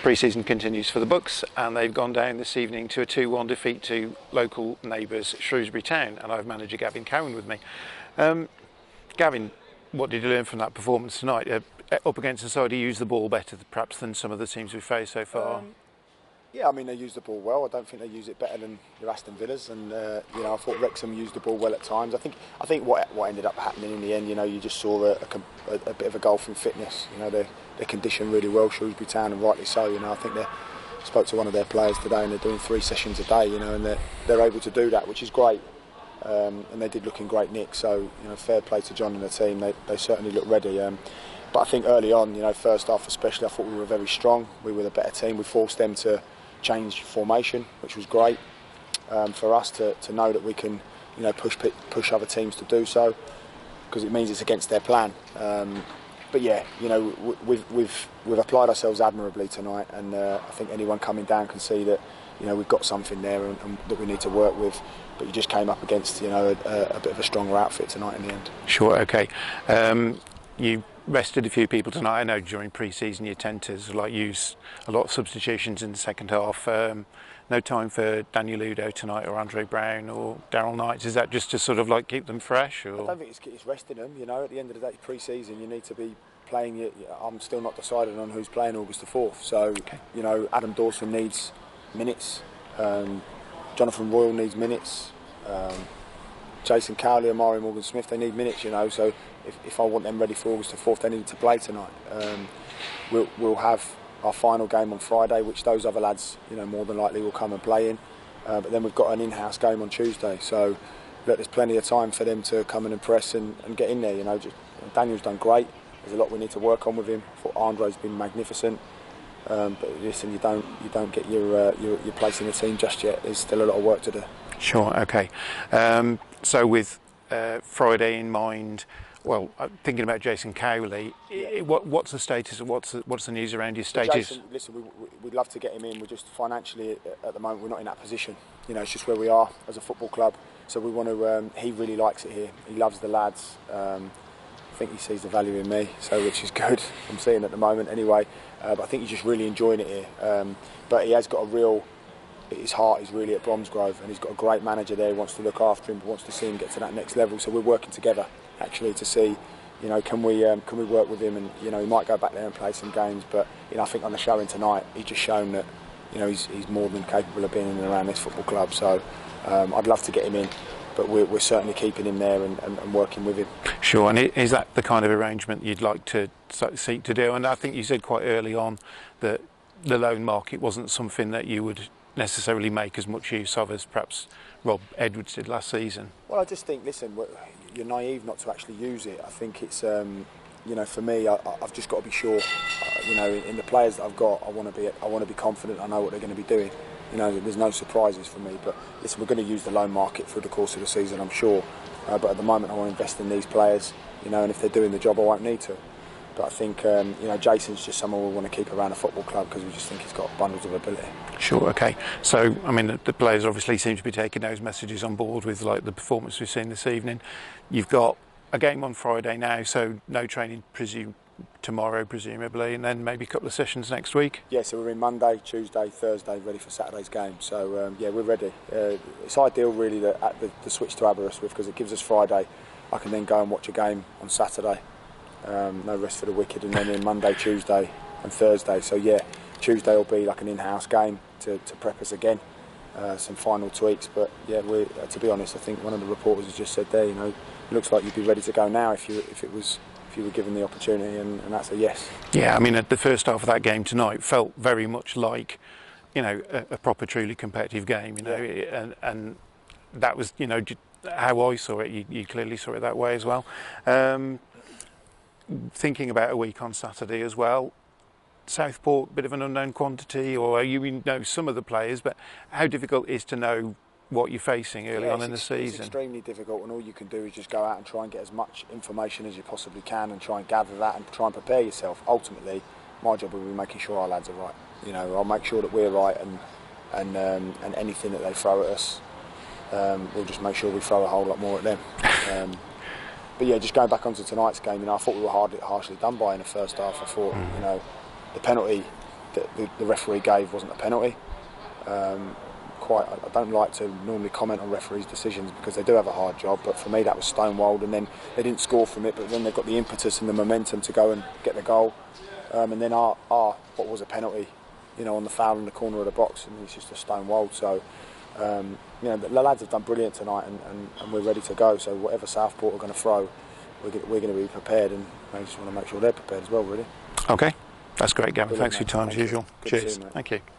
Pre-season continues for the Bucks, and they've gone down this evening to a 2-1 defeat to local neighbours Shrewsbury Town, and I have manager Gavin Cowan with me. Gavin, what did you learn from that performance tonight? Up against a side who used the ball better perhaps than some of the teams we've faced so far? Yeah, I mean, they used the ball well. I don't think they use it better than your Aston Villas, and you know, I thought Wrexham used the ball well at times. I think what ended up happening in the end, you know, you just saw a bit of a gulf in fitness. You know, they're conditioned really well, Shrewsbury Town, and rightly so. You know, I think I spoke to one of their players today, and they're doing 3 sessions a day. You know, and they're able to do that, which is great. And they did look in great nick. So, you know, fair play to John and the team. They certainly look ready. But I think early on, you know, first half especially, I thought we were very strong. We were the better team. We forced them to change formation, which was great for us to know that we can, you know, push other teams to do so, because it means it's against their plan. But yeah, you know, we've applied ourselves admirably tonight, and I think anyone coming down can see that, you know, we've got something there and that we need to work with. But you just came up against, you know, a bit of a stronger outfit tonight in the end. Sure, okay. You rested a few people tonight. I know during pre-season you tend to use a lot of substitutions in the second half. No time for Daniel Udo tonight, or Andre Brown, or Daryl Knights. Is that just to sort of keep them fresh? Or? I don't think it's resting them. You know, at the end of the day, pre-season, you need to be playing. I'm still not decided on who's playing August the 4th. So, okay. You know, Adam Dawson needs minutes. Jonathan Royal needs minutes. Jason Cowley and Mario Morgan-Smith, they need minutes, you know. So if I want them ready for August the 4th, they need to play tonight. We'll have our final game on Friday, which those other lads, you know, more than likely will come and play in. But then we've got an in-house game on Tuesday. So look, there's plenty of time for them to come and impress and get in there. You know, Daniel's done great. There's a lot we need to work on with him. I thought Andre's been magnificent. But listen, you don't get your place in the team just yet. There's still a lot of work to do. Sure, okay. So with Friday in mind, well, thinking about Jason Cowley, yeah. What's the status? What's the news around his status? Jason, listen, we'd love to get him in. We're just financially at the moment we're not in that position. You know, it's just where we are as a football club. So we want to. He really likes it here. He loves the lads. I think he sees the value in me, so which is good. I'm seeing at the moment anyway. But I think he's just really enjoying it here. But he has got a real. His heart is really at Bromsgrove, and he's got a great manager there who wants to look after him, wants to see him get to that next level. So we're working together actually to see, you know, can we work with him, and you know, he might go back there and play some games. But you know, I think on the showing tonight, he's just shown that, you know, he's more than capable of being in and around this football club. So I'd love to get him in, but we're certainly keeping him there and working with him. Sure, and is that the kind of arrangement you'd like to seek to do? And I think you said quite early on that the loan market wasn't something that you would necessarily make as much use of as perhaps Rob Edwards did last season. Well, I just think, listen, you're naive not to actually use it. I think it's, you know, for me, I've just got to be sure. You know, in the players that I've got, I want to be confident. I know what they're going to be doing. You know, there's no surprises for me. But listen, we're going to use the loan market through the course of the season, I'm sure. But at the moment, I want to invest in these players. You know, and if they're doing the job, I won't need to. But I think, you know, Jason's just someone we want to keep around a football club because we just think he's got bundles of ability. Sure, okay. So, I mean, the players obviously seem to be taking those messages on board with the performance we've seen this evening. You've got a game on Friday now, so no training tomorrow, presumably, and then maybe a couple of sessions next week? Yeah, so we're in Monday, Tuesday, Thursday, ready for Saturday's game. So, yeah, we're ready. It's ideal, really, that the switch to Aberystwyth, because it gives us Friday. I can then go and watch a game on Saturday. No rest for the wicked, and then in Monday, Tuesday and Thursday. So yeah, Tuesday will be like an in-house game to prep us again, some final tweaks. But yeah, to be honest, I think one of the reporters has just said there, you know, it looks like you'd be ready to go now if you were given the opportunity, and that's a yes. Yeah, I mean, the first half of that game tonight felt very much like, you know, a proper, truly competitive game. You know, yeah. and that was, you know, how I saw it. You clearly saw it that way as well. Thinking about a week on Saturday as well, Southport, bit of an unknown quantity, or you know some of the players, but how difficult is to know what you're facing early on in the season? It's extremely difficult, and all you can do is just go out and try and get as much information as you possibly can and try and gather that and try and prepare yourself. Ultimately, my job will be making sure our lads are right. You know, I'll make sure that we're right, and anything that they throw at us, we'll just make sure we throw a whole lot more at them. But yeah, just going back onto tonight's game, you know, I thought we were harshly done by in the first half. I thought, you know, the penalty that the referee gave wasn't a penalty. I don't like to normally comment on referees' decisions because they do have a hard job, but for me that was stonewalled, and then they didn't score from it, but then they've got the impetus and the momentum to go and get the goal, and then our what was a penalty, on the foul in the corner of the box, and it's just a stonewalled. So the lads have done brilliant tonight, and we're ready to go. So whatever Southport are going to throw, we're going to be prepared, and I just want to make sure they're prepared as well, really. Okay, that's great, Gavin. Brilliant, Thanks for your time as usual. Good to Cheers. see you, mate. Thank you.